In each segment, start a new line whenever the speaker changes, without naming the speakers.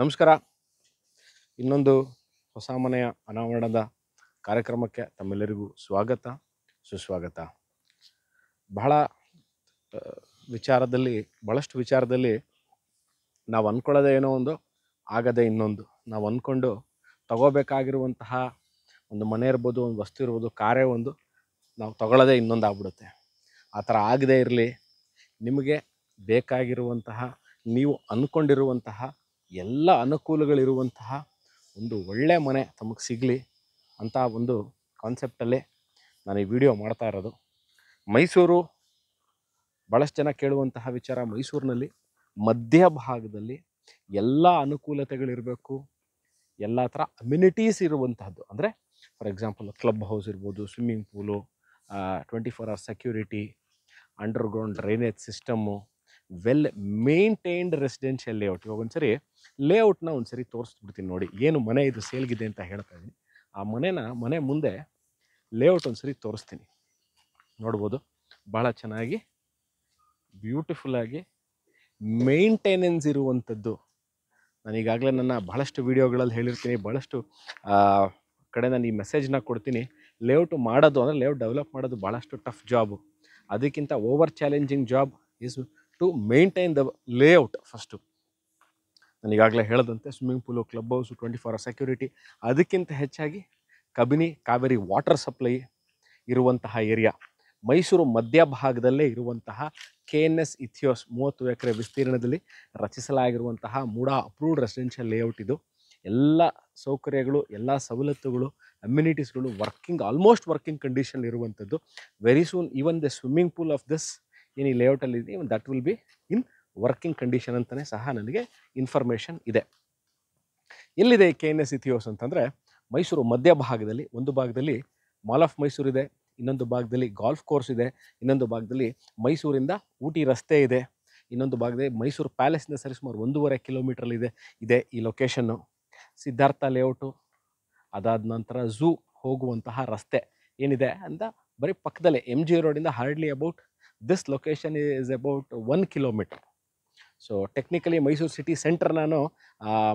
ನಮಸ್ಕಾರ. ಇನ್ನೊಂದು ಹೊಸ ಮನೆಯ ಅನಾವರಣದ ಕಾರ್ಯಕ್ರಮಕ್ಕೆ ತಮ್ಮೆಲ್ಲರಿಗೂ ಸ್ವಾಗತ, ಸುಸ್ವಾಗತ. ಬಹಳ ಭಾಳಷ್ಟು ವಿಚಾರದಲ್ಲಿ ನಾವು ಅಂದ್ಕೊಳ್ಳೋದೇ ಏನೋ ಒಂದು, ಆಗದೆ ಇನ್ನೊಂದು. ನಾವು ಅಂದ್ಕೊಂಡು ತಗೋಬೇಕಾಗಿರುವಂತಹ ಒಂದು ಮನೆ ಇರ್ಬೋದು, ಒಂದು ವಸ್ತು ಇರ್ಬೋದು, ಕಾರೇ ಒಂದು, ನಾವು ತಗೊಳ್ಳೋದೇ ಇನ್ನೊಂದು ಆಗ್ಬಿಡುತ್ತೆ. ಆ ಥರ ಆಗದೇ ಇರಲಿ. ನಿಮಗೆ ಬೇಕಾಗಿರುವಂತಹ, ನೀವು ಅಂದ್ಕೊಂಡಿರುವಂತಹ ಎಲ್ಲ ಅನುಕೂಲಗಳಿರುವಂತಹ ಒಂದು ಒಳ್ಳೆಯ ಮನೆ ತಮಗೆ ಸಿಗಲಿ ಅಂತ ಒಂದು ಕಾನ್ಸೆಪ್ಟಲ್ಲೇ ನಾನು ಈ ವಿಡಿಯೋ ಮಾಡ್ತಾ ಇರೋದು. ಮೈಸೂರು, ಭಾಳಷ್ಟು ಜನ ಕೇಳುವಂತಹ ವಿಚಾರ, ಮೈಸೂರಿನಲ್ಲಿ ಮಧ್ಯಭಾಗದಲ್ಲಿ ಎಲ್ಲ ಅನುಕೂಲತೆಗಳಿರಬೇಕು, ಎಲ್ಲ ಥರ ಅಮ್ಯುನಿಟೀಸ್ ಇರುವಂತಹದ್ದು. ಅಂದರೆ ಫಾರ್ ಎಕ್ಸಾಂಪಲ್ ಕ್ಲಬ್ ಹೌಸ್ ಇರ್ಬೋದು, swimming pool, 24 hours security, underground drainage system, well maintained residential layout. ಇವಾಗ ಒಂದ್ಸರಿ ಲೇಔಟ್ನ ಒಂದ್ಸರಿ ತೋರಿಸ್ಬಿಡ್ತೀನಿ ನೋಡಿ. ಏನು ಮನೆ ಇದು ಸೇಲ್ಗಿದೆ ಅಂತ ಹೇಳ್ತಾ ಇದ್ದೀನಿ. ಆ ಮನೆ ಮುಂದೆ ಲೇಔಟ್ ಒಂದ್ಸರಿ ತೋರಿಸ್ತೀನಿ, ನೋಡ್ಬೋದು. ಭಾಳ ಚೆನ್ನಾಗಿ ಬ್ಯೂಟಿಫುಲ್ಲಾಗಿ ಮೇಂಟೆನೆನ್ಸ್ ಇರುವಂಥದ್ದು. ನಾನು ಈಗಾಗಲೇ ನನ್ನ ಭಾಳಷ್ಟು ವೀಡಿಯೋಗಳಲ್ಲಿ ಹೇಳಿರ್ತೀನಿ, ಭಾಳಷ್ಟು ಕಡೆ ನಾನು ಈ ಮೆಸೇಜ್ನ ಕೊಡ್ತೀನಿ. ಲೇಔಟ್ ಮಾಡೋದು ಅಂದರೆ, ಲೇಔಟ್ ಡೆವಲಪ್ ಮಾಡೋದು ಭಾಳಷ್ಟು ಟಫ್ ಜಾಬು. ಅದಕ್ಕಿಂತ over challenging job is to maintain the layout first. ನಾನು ಈಗಾಗಲೇ ಹೇಳದಂತೆ swimming pool, club house, 24 hours security, ಅದಕ್ಕಿಂತ ಹೆಚ್ಚಾಗಿ ಕಬಿನಿ ಕಾವೇರಿ ವಾಟರ್ ಸಪ್ಲೈ ಇರುವಂತಹ ಏರಿಯಾ. ಮೈಸೂರು ಮಧ್ಯಭಾಗದಲ್ಲೇ ಇರುವಂತಹ KNS ಇಥಿಯೋಸ್ 30 ಎಕರೆ ವಿಸ್ತೀರ್ಣದಲ್ಲಿ ರಚಿಸಲಾಗಿರುವಂತಹ ಮೂಡಾ ಅಪ್ರೂವ್ಡ್ ರೆಸಿಡೆನ್ಷಿಯಲ್ ಲೇಔಟ್ ಇದು. ಎಲ್ಲ ಸೌಕರ್ಯಗಳು, ಎಲ್ಲ ಸವಲತ್ತುಗಳು, ಅಮ್ಯುನಿಟೀಸ್ಗಳು ಆಲ್ಮೋಸ್ಟ್ ವರ್ಕಿಂಗ್ ಕಂಡೀಷನ್ ಇರುವಂಥದ್ದು. Very soon even the swimming pool of this ಏನು ಈ ಲೇಔಟಲ್ಲಿ ಇದೆ, that will be in working condition ಅಂತಲೇ ಸಹ ನನಗೆ ಇನ್ಫಾರ್ಮೇಷನ್ ಇದೆ. ಎಲ್ಲಿದೆ KNS ಇಥಿಯೋಸ್ ಅಂತಂದರೆ, ಮೈಸೂರು ಮಧ್ಯಭಾಗದಲ್ಲಿ, ಒಂದು ಭಾಗದಲ್ಲಿ ಮಾಲ್ ಆಫ್ ಮೈಸೂರು ಇದೆ, ಇನ್ನೊಂದು ಭಾಗದಲ್ಲಿ ಗಾಲ್ಫ್ ಕೋರ್ಸ್ ಇದೆ, ಇನ್ನೊಂದು ಭಾಗದಲ್ಲಿ ಮೈಸೂರಿಂದ ಊಟಿ ರಸ್ತೆ ಇದೆ, ಇನ್ನೊಂದು ಭಾಗದಲ್ಲಿ ಮೈಸೂರು ಪ್ಯಾಲೇಸಿಂದ ಸರಿಸುಮಾರು 1.5 ಕಿಲೋಮೀಟ್ರಲ್ಲಿ ಇದೆ ಈ ಲೊಕೇಶನ್ನು. ಸಿದ್ಧಾರ್ಥ ಲೇಔಟು, ಅದಾದ ನಂತರ ಝೂ ಹೋಗುವಂತಹ ರಸ್ತೆ ಏನಿದೆ ಅಂತ ಬರೀ ಪಕ್ಕದಲ್ಲೇ MG ರೋಡಿಂದ hardly about this location is about 1 kilometre. So technically Mysuru city centre, ನಾನು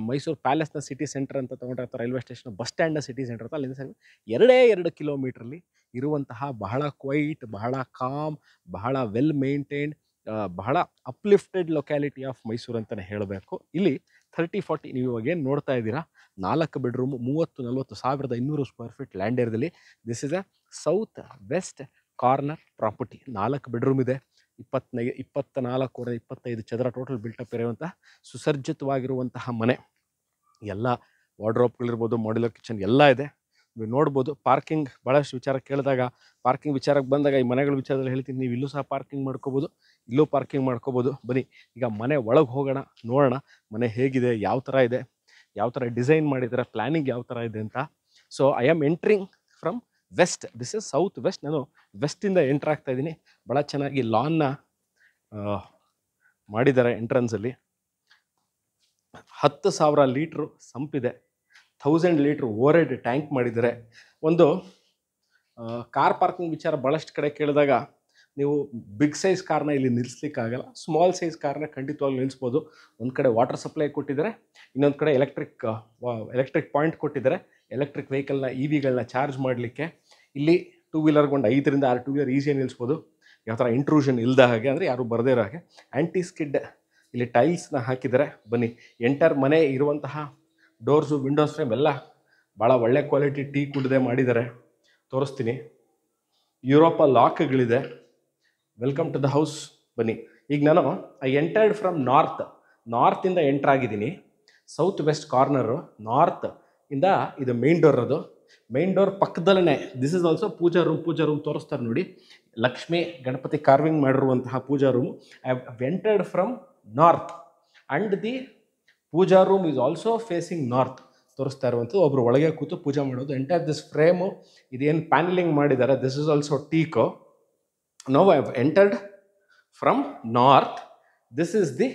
ಮೈಸೂರು ಪ್ಯಾಲೇಸ್ನ ಸಿಟಿ ಸೆಂಟರ್ ಅಂತ ತೊಗೊಂಡ್ರೆ, ಅಥವಾ ರೈಲ್ವೆ ಸ್ಟೇಷನ್ ಬಸ್ ಸ್ಟ್ಯಾಂಡ್ನ ಸಿಟಿ ಸೆಂಟರ್ ಅಂತ, ಅಲ್ಲಿಂದ 2 ಕಿಲೋಮೀಟ್ರಲ್ಲಿ ಇರುವಂತಹ ಬಹಳ ಕ್ವೈಟ್, ಬಹಳ ಕಾಮ್, ಬಹಳ ವೆಲ್ ಮೇಂಟೈನ್ಡ್, ಬಹಳ ಅಪ್ಲಿಫ್ಟೆಡ್ ಲೊಕ್ಯಾಲಿಟಿ ಆಫ್ ಮೈಸೂರು ಅಂತಲೇ ಹೇಳಬೇಕು. ಇಲ್ಲಿ 30-40 ನೀವು ಇವಾಗ ಏನು ನೋಡ್ತಾ ಇದ್ದೀರಾ, 4 ಬೆಡ್ರೂಮು, 30-40,200 ಸ್ಕ್ವೇರ್ ಫೀಟ್ ಲ್ಯಾಂಡ್ ಏರಿಯಾದಲ್ಲಿ. This is a south west corner property. 4 bedroom ಇದೆ, 24-25 ಚದರ ಟೋಟಲ್ ಬಿಲ್ಟಪ್ ಇರುವಂತಹ ಸುಸರ್ಜಿತವಾಗಿರುವಂತಹ ಮನೆ. ಎಲ್ಲ ವಾರ್ಡ್ರೋಬ್ಗಳಿರ್ಬೋದು, ಮಾಡ್ಯುಲರ್ ಕಿಚನ್ ಎಲ್ಲ ಇದೆ. ನೀವು ನೋಡ್ಬೋದು. ಪಾರ್ಕಿಂಗ್, ಭಾಳಷ್ಟು ವಿಚಾರ ಕೇಳಿದಾಗ, ಪಾರ್ಕಿಂಗ್ ವಿಚಾರಕ್ಕೆ ಬಂದಾಗ ಈ ಮನೆಗಳ ವಿಚಾರದಲ್ಲಿ ಹೇಳ್ತೀನಿ. ನೀವು ಇಲ್ಲೂ ಸಹ ಪಾರ್ಕಿಂಗ್ ಮಾಡ್ಕೋಬೋದು, ಇಲ್ಲೂ ಪಾರ್ಕಿಂಗ್ ಮಾಡ್ಕೋಬೋದು. ಬನ್ನಿ ಈಗ ಮನೆ ಒಳಗೆ ಹೋಗೋಣ, ನೋಡೋಣ ಮನೆ ಹೇಗಿದೆ, ಯಾವ ಥರ ಇದೆ, ಯಾವ ಥರ ಡಿಸೈನ್ ಮಾಡಿದ್ದಾರೆ, ಪ್ಲ್ಯಾನಿಂಗ್ ಯಾವ ಥರ ಇದೆ ಅಂತ. So I am entering from west. This is south west. ನಾನು ವೆಸ್ಟಿಂದ ಎಂಟ್ರ್ ಆಗ್ತಾ ಇದ್ದೀನಿ. ಭಾಳ ಚೆನ್ನಾಗಿ ಲಾನ್ನ ಮಾಡಿದ್ದಾರೆ. ಎಂಟ್ರೆನ್ಸಲ್ಲಿ 10,000 ಲೀಟ್ರು ಸಂಪಿದೆ, 1000 ಲೀಟ್ರ್ ಓವರ್ ಹೆಡ್ ಟ್ಯಾಂಕ್ ಮಾಡಿದ್ದಾರೆ. ಒಂದು ಕಾರ್ ಪಾರ್ಕಿಂಗ್ ವಿಚಾರ ಭಾಳಷ್ಟು ಕಡೆ ಕೇಳಿದಾಗ, ನೀವು ಬಿಗ್ ಸೈಜ್ ಕಾರ್ನ ಇಲ್ಲಿ ನಿಲ್ಲಿಸ್ಲಿಕ್ಕಾಗಲ್ಲ, ಸ್ಮಾಲ್ ಸೈಜ್ ಕಾರ್ನ ಖಂಡಿತವಾಗ್ಲೂ ನಿಲ್ಲಿಸ್ಬೋದು. ಒಂದು ಕಡೆ ವಾಟರ್ ಸಪ್ಲೈ ಕೊಟ್ಟಿದ್ದಾರೆ, ಇನ್ನೊಂದು ಕಡೆ ಎಲೆಕ್ಟ್ರಿಕ್ ಪಾಯಿಂಟ್ ಕೊಟ್ಟಿದ್ದಾರೆ, ಎಲೆಕ್ಟ್ರಿಕ್ ವೆಹಿಕಲ್ನ EVಗಳನ್ನ ಚಾರ್ಜ್ ಮಾಡಲಿಕ್ಕೆ. ಇಲ್ಲಿ 2 ವೀಲರ್ಗೆ ಒಂದು 5-6 2 ವೀಲರ್ ಈಸಿಯಾಗಿ ನಿಲ್ಲಿಸ್ಬೋದು, ಯಾವ ಥರ ಇಂಟ್ರೂಷನ್ ಇಲ್ಲದ ಹಾಗೆ, ಅಂದರೆ ಯಾರು ಬರದೇ ಇರೋ ಹಾಗೆ. ಆ್ಯಂಟಿ ಸ್ಕಿಡ್ ಇಲ್ಲಿ ಟೈಲ್ಸ್ನ ಹಾಕಿದ್ದಾರೆ. ಬನ್ನಿ, ಎಂಟರ್ ಮನೆ ಇರುವಂತಹ ಡೋರ್ಸು, ವಿಂಡೋಸ್ ಫ್ರೇಮ್ ಎಲ್ಲ ಭಾಳ ಒಳ್ಳೆ ಕ್ವಾಲಿಟಿ ಟೀ ಕುಡ್ದೆ ಮಾಡಿದ್ದಾರೆ. ತೋರಿಸ್ತೀನಿ. ಯುರೋಪ ಲಾಕ್ಗಳಿದೆ. Welcome to the house. ಬನ್ನಿ, ಈಗ ನಾನು ಐ ಎಂಟರ್ಡ್ ಫ್ರಮ್ ನಾರ್ತಿಂದ ಎಂಟರ್ ಆಗಿದ್ದೀನಿ. ಸೌತ್ ವೆಸ್ಟ್ ಕಾರ್ನರು, ನಾರ್ತ್ ಇಂದ ಇದು ಮೇನ್ ಡೋರ್. ಅದು ಮೇನ್ ಡೋರ್ ಪಕ್ಕದಲ್ಲೇ this is also puja room ತೋರಿಸ್ತಾರೆ ನೋಡಿ. ಲಕ್ಷ್ಮೀ ಗಣಪತಿ ಕಾರ್ವಿಂಗ್ ಮಾಡಿರುವಂತಹ puja room. I have entered from north and the puja room is also facing north. ತೋರಿಸ್ತಾ ಇರುವಂಥದ್ದು ಒಬ್ಬರು ಒಳಗೆ ಕೂತು ಪೂಜೆ ಮಾಡೋದು. ಎಂಟರ್ ದಿಸ್ ಫ್ರೇಮು, ಇದೇನು ಪ್ಯಾನಲಿಂಗ್ ಮಾಡಿದ್ದಾರೆ, ದಿಸ್ ಇಸ್ ಆಲ್ಸೋ ಟೀಕೋ. Now I have entered from north. This is the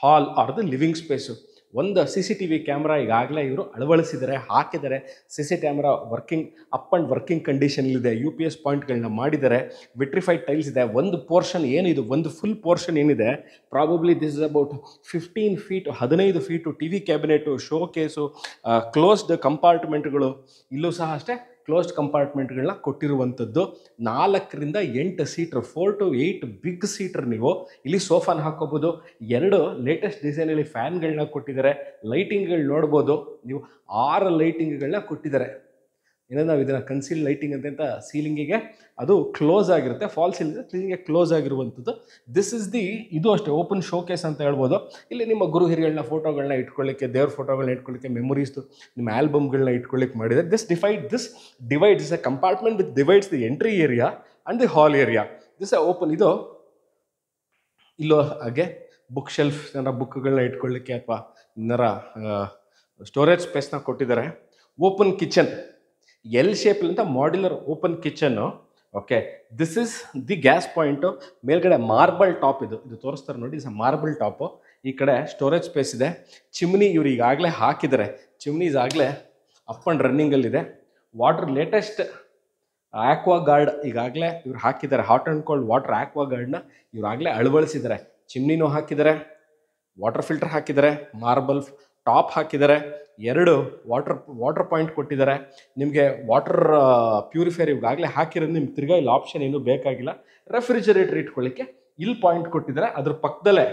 hall or the living space. ಒಂದು CCTV ಕ್ಯಾಮ್ರಾ ಈಗಾಗಲೇ ಇವರು ಅಳವಡಿಸಿದ್ದಾರೆ, ಹಾಕಿದ್ದಾರೆ. CC camera working up and working ಕಂಡೀಷನಲ್ಲಿದೆ. UPS ಪಾಯಿಂಟ್ಗಳನ್ನ ಮಾಡಿದ್ದಾರೆ. ವಿಟ್ರಿಫೈಡ್ ಟೈಲ್ಸ್ ಇದೆ. ಒಂದು ಪೋರ್ಷನ್ ಏನಿದು, ಒಂದು ಫುಲ್ ಪೋರ್ಷನ್ ಏನಿದೆ, probably this is about 15 feet, 15 feet TV cabinet, show case, closed ಕಂಪಾರ್ಟ್ಮೆಂಟ್ಗಳು. ಇಲ್ಲೂ ಸಹ ಅಷ್ಟೇ ಕ್ಲೋಸ್ಡ್ ಕಂಪಾರ್ಟ್ಮೆಂಟ್ಗಳನ್ನ ಕೊಟ್ಟಿರುವಂಥದ್ದು. 4 ರಿಂದ 8 ಸೀಟ್ರ್, 4 to 8 ಬಿಗ್ ಸೀಟ್ರ್. ನೀವು ಇಲ್ಲಿ ಸೋಫಾನ ಹಾಕೋಬೋದು. 2 ಲೇಟೆಸ್ಟ್ ಡಿಸೈನಲ್ಲಿ ಫ್ಯಾನ್ಗಳನ್ನ ಕೊಟ್ಟಿದ್ದಾರೆ. ಲೈಟಿಂಗ್ಗಳು ನೋಡ್ಬೋದು ನೀವು, 6 ಲೈಟಿಂಗ್ಗಳನ್ನ ಕೊಟ್ಟಿದ್ದಾರೆ. ಏನೋ ನಾವು ಇದನ್ನು ಕನ್ಸೀಲ್ಡ್ ಲೈಟಿಂಗ್ ಅಂತ ಸೀಲಿಂಗಿಗೆ ಅದು ಕ್ಲೋಸ್ ಆಗಿರುತ್ತೆ, ಫಾಲ್ಸ್ ಇಲ್ಲದೆ ಸೀಲಿಂಗ್ಗೆ ಕ್ಲೋಸ್ ಆಗಿರುವಂಥದ್ದು. ದಿಸ್ ಇಸ್ ದಿ, ಇದು ಅಷ್ಟೇ ಓಪನ್ ಶೋಕೇಸ್ ಅಂತ ಹೇಳ್ಬೋದು. ಇಲ್ಲಿ ನಿಮ್ಮ ಗುರು ಹಿರಿಗಳನ್ನ ಫೋಟೋಗಳನ್ನ ಇಟ್ಕೊಳ್ಳಿಕ್ಕೆ, ದೇವ್ರ ಫೋಟೋಗಳನ್ನ ಇಟ್ಕೊಳ್ಳಿಕ್ಕೆ, ಮೆಮೊರೀಸ್ದು ನಿಮ್ಮ ಆಲ್ಬಮ್ಗಳನ್ನ ಇಟ್ಕೊಳ್ಳಿಕ್ಕೆ ಮಾಡಿದೆ. This divides A compartment with divides the entry area and the hall area. This open. ಇದು ಇಲ್ಲೋ ಹಾಗೆ ಬುಕ್ ಶೆಲ್ಫ್, ಏನಾರ ಬುಕ್ಗಳನ್ನ ಇಟ್ಕೊಳ್ಳಿಕ್ಕೆ ಅಥವಾ ಏನಾರ ಸ್ಟೋರೇಜ್ ಸ್ಪೇಸ್ನ ಕೊಟ್ಟಿದ್ದಾರೆ. ಓಪನ್ ಕಿಚನ್, ಎಲ್ ಶೇಪಲ್ಲಿಂದ modular open kitchen. Okay, this is the gas point. ಮೇಲ್ಗಡೆ ಮಾರ್ಬಲ್ ಟಾಪ್, ಇದು ತೋರಿಸ್ತಾರೆ ನೋಡಿ, ಇಸ್ ಮಾರ್ಬಲ್ ಟಾಪು. ಈ ಕಡೆ ಸ್ಟೋರೇಜ್ ಸ್ಪೇಸ್ ಇದೆ. ಚಿಮ್ನಿ ಇವರು ಈಗಾಗಲೇ ಹಾಕಿದ್ದಾರೆ. ಚಿಮ್ನಿ ಈಗಾಗಲೇ ಅಪ್ ಆ್ಯಂಡ್ ರನ್ನಿಂಗಲ್ಲಿದೆ. ವಾಟರ್ ಲೇಟೆಸ್ಟ್ ಆಕ್ವಾ ಗಾರ್ಡ್ ಈಗಾಗಲೇ ಇವ್ರು ಹಾಕಿದ್ದಾರೆ. Hot and cold water aqua ಗಾರ್ಡ್ನ ಇವರಾಗಲೇ ಅಳವಡಿಸಿದ್ದಾರೆ. ಚಿಮ್ನಿನೂ ಹಾಕಿದ್ದಾರೆ, ವಾಟರ್ ಫಿಲ್ಟರ್ ಹಾಕಿದ್ದಾರೆ, ಮಾರ್ಬಲ್ ಟಾಪ್ ಹಾಕಿದ್ದಾರೆ, 2 ವಾಟರ್ ಪಾಯಿಂಟ್ ಕೊಟ್ಟಿದ್ದಾರೆ. ನಿಮಗೆ ವಾಟರ್ ಪ್ಯೂರಿಫೈಯರ್ ಇವಾಗಲೇ ಹಾಕಿರೋದು, ನಿಮ್ಗೆ ತಿರ್ಗಾ ಇಲ್ಲಿ ಆಪ್ಷನ್ ಏನೂ ಬೇಕಾಗಿಲ್ಲ. ರೆಫ್ರಿಜರೇಟರ್ ಇಟ್ಕೊಳ್ಳಿಕ್ಕೆ ಇಲ್ಲಿ ಪಾಯಿಂಟ್ ಕೊಟ್ಟಿದ್ದಾರೆ. ಅದ್ರ ಪಕ್ಕದಲ್ಲೇ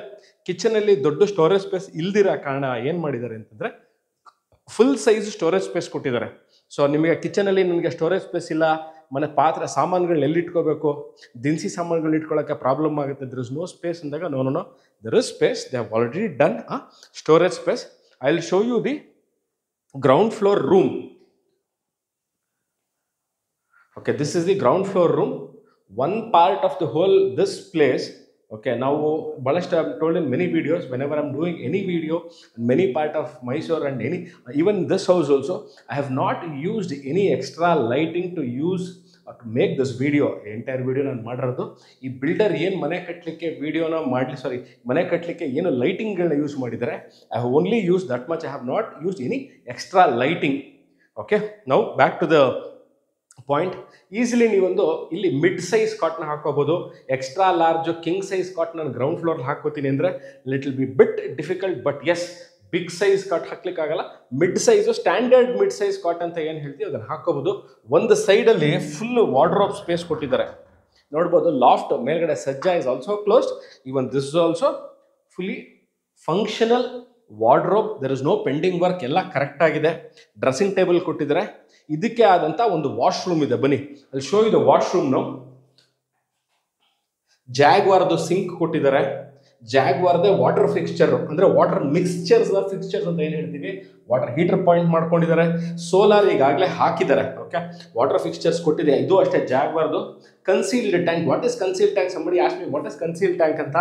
ಕಿಚನಲ್ಲಿ ದೊಡ್ಡ ಸ್ಟೋರೇಜ್ ಸ್ಪೇಸ್ ಇಲ್ದಿರೋ ಕಾರಣ ಏನು ಮಾಡಿದ್ದಾರೆ ಅಂತಂದರೆ ಫುಲ್ ಸೈಜ್ ಸ್ಟೋರೇಜ್ ಸ್ಪೇಸ್ ಕೊಟ್ಟಿದ್ದಾರೆ. ಸೊ ನಿಮಗೆ ಕಿಚನಲ್ಲಿ ನನಗೆ ಸ್ಟೋರೇಜ್ ಸ್ಪೇಸ್ ಇಲ್ಲ, ಮನೆ ಪಾತ್ರೆ ಸಾಮಾನುಗಳನ್ನ ಎಲ್ಲಿಟ್ಕೋಬೇಕು, ದಿನಸಿ ಸಾಮಾನುಗಳನ್ನ ಇಟ್ಕೊಳ್ಳೋಕ್ಕೆ ಪ್ರಾಬ್ಲಮ್ ಆಗುತ್ತೆ, ದರ್ ಇಸ್ ನೋ ಸ್ಪೇಸ್ ಅಂದಾಗ, no there is space. They have already done a storage space. I will show you the ground floor room. Okay, this is the ground floor room. One part of the whole this place. Okay, now balast I have told in many videos, whenever I'm doing any video, many part of Mysore and any, even this house also, I have not used any extra lighting to use to make this video. Entire video ನಾನು ಮಾಡಿರೋದು ಈ builder ಏನು ಮನೆ ಕಟ್ಟಲಿಕ್ಕೆ ವಿಡಿಯೋನ ಮಾಡಲಿ, ಸಾರಿ ಮನೆ ಕಟ್ಟಲಿಕ್ಕೆ ಏನು ಲೈಟಿಂಗ್ಗಳನ್ನ ಯೂಸ್ ಮಾಡಿದ್ದಾರೆ. I have only use that much. I have not use any extra lighting. Okay, now back to the point. Easily ನೀವೊಂದು ಇಲ್ಲಿ ಮಿಡ್ ಸೈಜ್ ಕಾಟ್ನ ಹಾಕೋಬೋದು. Extra large king size cot ನಾನು ಗ್ರೌಂಡ್ ಫ್ಲೋರ್ ಹಾಕೋತೀನಿ ಅಂದರೆ ಲಿಟಲ್ ಬಿ bit difficult. But yes, big size cot ಹಾಕ್ಲಿಕ್ಕಾಗಲ್ಲ. Mid size, standard mid size cot ಅಂತ ಏನು ಹೇಳ್ತೀವಿ ಅದನ್ನು ಹಾಕೋಬೋದು. ಒಂದು ಸೈಡಲ್ಲಿ ಫುಲ್ ವಾರ್ಡ್ರೋಬ್ ಸ್ಪೇಸ್ ಕೊಟ್ಟಿದ್ದಾರೆ, ನೋಡ್ಬೋದು. ಲಾಫ್ಟ್ ಮೇಲ್ಗಡೆ ಸಜ್ಜಾ is also closed. Even this is also fully functional wardrobe. There is no pending work, ಎಲ್ಲ ಕರೆಕ್ಟ್ ಆಗಿದೆ. ಡ್ರೆಸ್ಸಿಂಗ್ ಟೇಬಲ್ ಕೊಟ್ಟಿದ್ದಾರೆ. ಇದಕ್ಕೆ ಆದಂಥ ಒಂದು ವಾಶ್ರೂಮ್ ಇದೆ, ಬನ್ನಿ ಅಲ್ಲಿ ಶೋ ಇದೆ ವಾಶ್ರೂಮ್ನು. ಜಾಗ್ವಾರ್ದು ಸಿಂಕ್ ಕೊಟ್ಟಿದ್ದಾರೆ. ಜಾಗ್ವಾರ್ದೇ ವಾಟರ್ ಫಿಕ್ಸ್ಚರ್, ಅಂದರೆ ವಾಟರ್ ಮಿಕ್ಸ್ಚರ್ಸ್ ಫಿಕ್ಸ್ಚರ್ಸ್ ಅಂತ ಏನು ಹೇಳ್ತೀವಿ, ವಾಟರ್ ಹೀಟರ್ ಪಾಯಿಂಟ್ ಮಾಡ್ಕೊಂಡಿದ್ದಾರೆ. ಸೋಲಾರ್ ಈಗಾಗಲೇ ಹಾಕಿದ್ದಾರೆ. ಓಕೆ, ವಾಟರ್ ಫಿಕ್ಸ್ಚರ್ಸ್ ಕೊಟ್ಟಿದೆ. ಇದು ಅಷ್ಟೇ ಜಾಗ್ವಾರ್ದು. Concealed tank. What is concealed tank? Somebody ask me what is concealed tank ಅಂತ.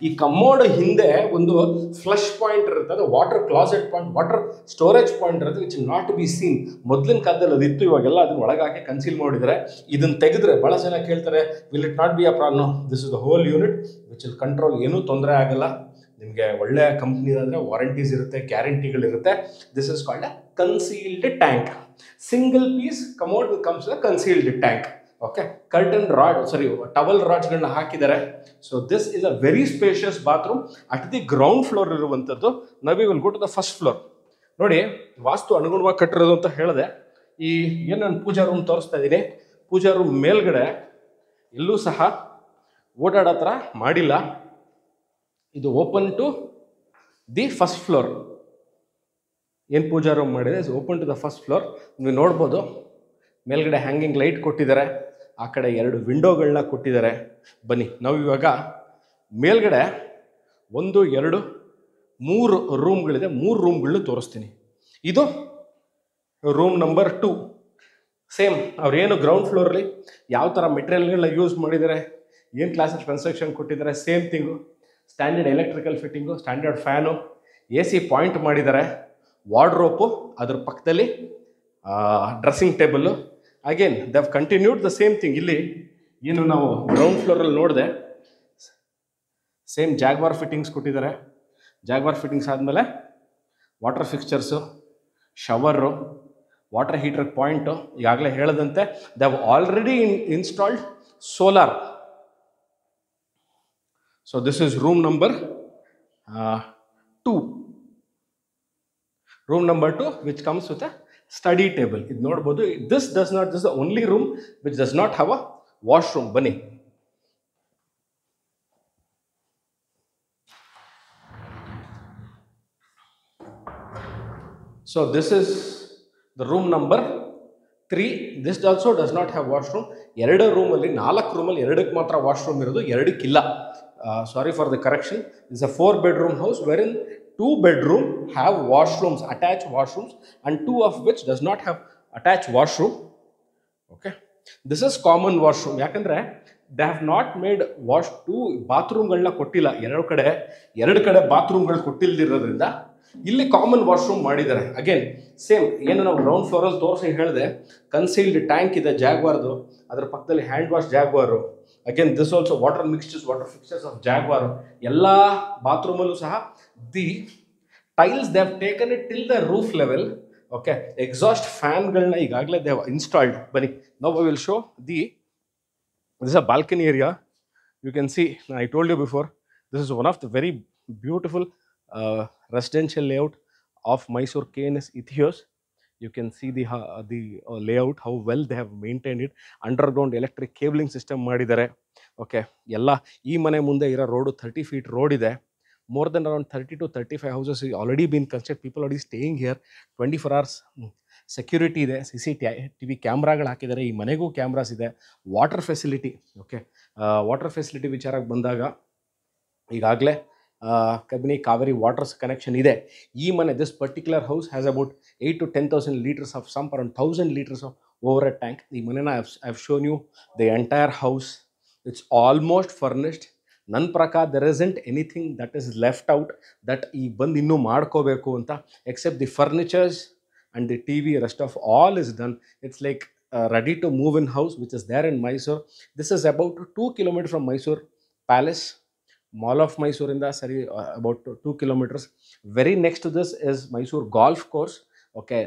ಈ ಕಮೋಡ್ ಹಿಂದೆ ಒಂದು ಫ್ಲಶ್ ಪಾಯಿಂಟ್ ಇರುತ್ತೆ, ಅದು water closet point, water storage point ಇರುತ್ತೆ, which not to be seen. ಮೊದಲಿನ ಕಾಲದಲ್ಲಿ ಅದಿತ್ತು, ಇವಾಗೆಲ್ಲ ಅದನ್ನ ಒಳಗಾಕಿ ಕನ್ಸೀಲ್ ಮಾಡಿದ್ದಾರೆ. ಇದನ್ನು ತೆಗೆದ್ರೆ ಭಾಳ ಜನ ಕೇಳ್ತಾರೆ, will it not be a problem? This is the whole unit which will control. ಏನೂ ತೊಂದರೆ ಆಗಲ್ಲ. ನಿಮಗೆ ಒಳ್ಳೆಯ ಕಂಪ್ನಿದಾದರೆ ವಾರಂಟೀಸ್ ಇರುತ್ತೆ, ಗ್ಯಾರಂಟಿಗಳಿರುತ್ತೆ. This is called a concealed tank. Single piece commode comes the concealed tank. Okay, curtain rod, sorry towel ರಾಡ್ಸ್ಗಳನ್ನ ಹಾಕಿದ್ದಾರೆ. So this is a very spacious bathroom at the ground floor ಇರುವಂಥದ್ದು. ನಾವು will go to the first floor. ನೋಡಿ, ವಾಸ್ತು ಅನುಗುಣವಾಗಿ ಕಟ್ಟಿರೋದು ಅಂತ ಹೇಳಿದೆ. ಈ ಏನು ನಾನು ಪೂಜಾ ರೂಮ್ ತೋರಿಸ್ತಾ ಇದ್ದೀನಿ, ಪೂಜಾ ರೂಮ್ ಮೇಲ್ಗಡೆ ಎಲ್ಲೂ ಸಹ ಓಡಾಡೋ ಥರ ಮಾಡಿಲ್ಲ. ಇದು open to the first floor. ಏನು ಪೂಜಾ ರೂಮ್ ಮಾಡಿದೆ is open to the first floor. ನೀವು ನೋಡ್ಬೋದು, ಮೇಲ್ಗಡೆ ಹ್ಯಾಂಗಿಂಗ್ ಲೈಟ್ ಕೊಟ್ಟಿದ್ದಾರೆ, ಆ ಕಡೆ 2 ವಿಂಡೋಗಳನ್ನ ಕೊಟ್ಟಿದ್ದಾರೆ. ಬನ್ನಿ ನಾವು ಇವಾಗ ಮೇಲ್ಗಡೆ 1, 2, 3 ರೂಮ್ಗಳಿದೆ. 3 ರೂಮ್ಗಳನ್ನ ತೋರಿಸ್ತೀನಿ. ಇದು ರೂಮ್ ನಂಬರ್ 2. ಸೇಮ್ ಅವ್ರೇನು ಗ್ರೌಂಡ್ ಫ್ಲೋರಲ್ಲಿ ಯಾವ ಥರ ಮೆಟೀರಿಯಲ್ಗಳನ್ನ ಯೂಸ್ ಮಾಡಿದ್ದಾರೆ, ಏನು ಕ್ಲಾಸ್ ಆಫ್ ಕನ್ಸ್ಟ್ರಕ್ಷನ್ ಕೊಟ್ಟಿದ್ದಾರೆ, same thing. Standard electrical fitting, standard fan, AC point ಮಾಡಿದ್ದಾರೆ. ವಾರ್ಡ್ರೋಪು, ಅದ್ರ ಪಕ್ಕದಲ್ಲಿ dressing table. Again they have continued the same thing. ಇಲ್ಲಿ ಏನು ನಾವು ಗ್ರೌಂಡ್ ಫ್ಲೋರಲ್ಲಿ ನೋಡಿದೆ, ಸೇಮ್ ಜಾಗ್ವಾರ್ ಫಿಟ್ಟಿಂಗ್ಸ್ ಕೊಟ್ಟಿದ್ದಾರೆ. ಜಾಗ್ವಾರ್ ಫಿಟ್ಟಿಂಗ್ಸ್ ಆದಮೇಲೆ ವಾಟರ್ ಫಿಕ್ಸ್ಚರ್ಸು, ಶವರು, ವಾಟರ್ ಹೀಟರ್ ಪಾಯಿಂಟು. ಈಗಾಗಲೇ ಹೇಳಿದಂತೆ they have already installed solar. So this is room number 2. Room number 2 which comes with a study table. ಇದು ನೋಡ್ಬೋದು. This is the only room which does not have a washroom. ಬನ್ನಿ. So this is the room number 3. This also does not have washroom. 2 ರೂಮಲ್ಲಿ 4 ರೂಮಲ್ಲಿ 2ಕ್ಕೆ ಮಾತ್ರ washroom ಇರೋದು, 2ಕ್ಕಿಲ್ಲ. Sorry for the correction. It's a 4-bedroom house wherein 2 bedroom have washrooms, attached washrooms, and 2 of which does not have attached washroom. Okay. This is common washroom. ಯಾಕಂದರೆ they have not made wash 2 ಬಾತ್ರೂಮ್ಗಳನ್ನ ಕೊಟ್ಟಿಲ್ಲ. 2 ಕಡೆ ಬಾತ್ರೂಮ್ಗಳು ಕೊಟ್ಟಿಲ್ದಿರೋದ್ರಿಂದ ಇಲ್ಲಿ common washroom ಮಾಡಿದ್ದಾರೆ. Again same ಏನು ನಾವು ground ಫ್ಲೋರಲ್ಲಿ ತೋರಿಸಿ ಹೇಳಿದೆ, concealed tank ಇದೆ ಜಾಗ್ವಾರ್ದು, ಅದರ ಪಕ್ಕದಲ್ಲಿ hand wash Jaguar. Again this also water fixtures of Jaguar. ಎಲ್ಲ ಬಾತ್ರೂಮಲ್ಲೂ ಸಹ the tiles they have taken it till the roof level. Okay. Exhaust ಫ್ಯಾನ್ಗಳನ್ನ ಈಗಾಗಲೇ ದೇ ಹ್ಯಾವ್ ಇನ್ಸ್ಟಾಲ್ಡ್. ಬನ್ನಿ, now I will show this is a balcony area. You can see, I told you before, this is one of the very beautiful residential layout of Mysore KNS Ethos. You can see the layout, how well they have maintained it. Underground electric cabling system ಮಾಡಿದ್ದಾರೆ. Okay. ಎಲ್ಲ ಈ ಮನೆ ಮುಂದೆ ಇರೋ road 30 feet road ಇದೆ. More than around 30 to 35 houses already been constructed. People already staying here. 24 hours security ಇದೆ. CCTV ಕ್ಯಾಮ್ರಾಗಳು ಹಾಕಿದ್ದಾರೆ. ಈ ಮನೆಗೂ ಕ್ಯಾಮ್ರಾಸ್ ಇದೆ. Water facility. Okay. Water facility ವಿಚಾರಕ್ಕೆ ಬಂದಾಗ ಈಗಾಗಲೇ ಕಬಿನಿ ಕಾವೇರಿ ವಾಟರ್ಸ್ ಕನೆಕ್ಷನ್ ಇದೆ. ಈ ಮನೆ, this particular house has about 8,000 to 10,000 litres of sump, around 1,000 litres of over a tank. ಈ ಮನೆನ I have shown you the entire house. It's almost furnished. ನನ್ನ ಪ್ರಕಾರ there isn't anything that is left out that ಈಗ ಬಂದು ಇನ್ನೂ ಮಾಡ್ಕೋಬೇಕು ಅಂತ, except the furnitures and the TV. Rest of all is done. It's like ready to move in house which is there in Mysore. This is about 2 kilometers from Mysore Palace. Mall of Mysore in the about 2 kilometers. Very next to this is Mysore Golf Course. Okay.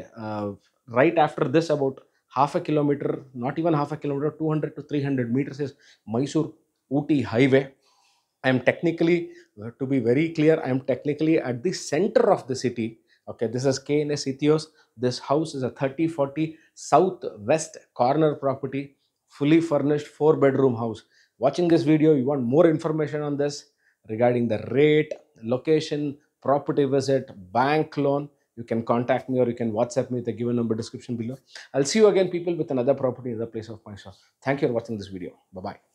Right after this, about half a kilometer, not even half a kilometer, 200 to 300 meters is Mysore Ooty Highway. I am technically, to be very clear, I am technically at the center of the city. Okay, this is KNS Ethos. This house is a 30-40 southwest corner property, fully furnished 4-bedroom house. Watching this video, you want more information on this regarding the rate, location, property visit, bank loan, you can contact me or you can WhatsApp me at the given number description below. I'll see you again, people, with another property in the place of Mysore. Thank you for watching this video. Bye-bye.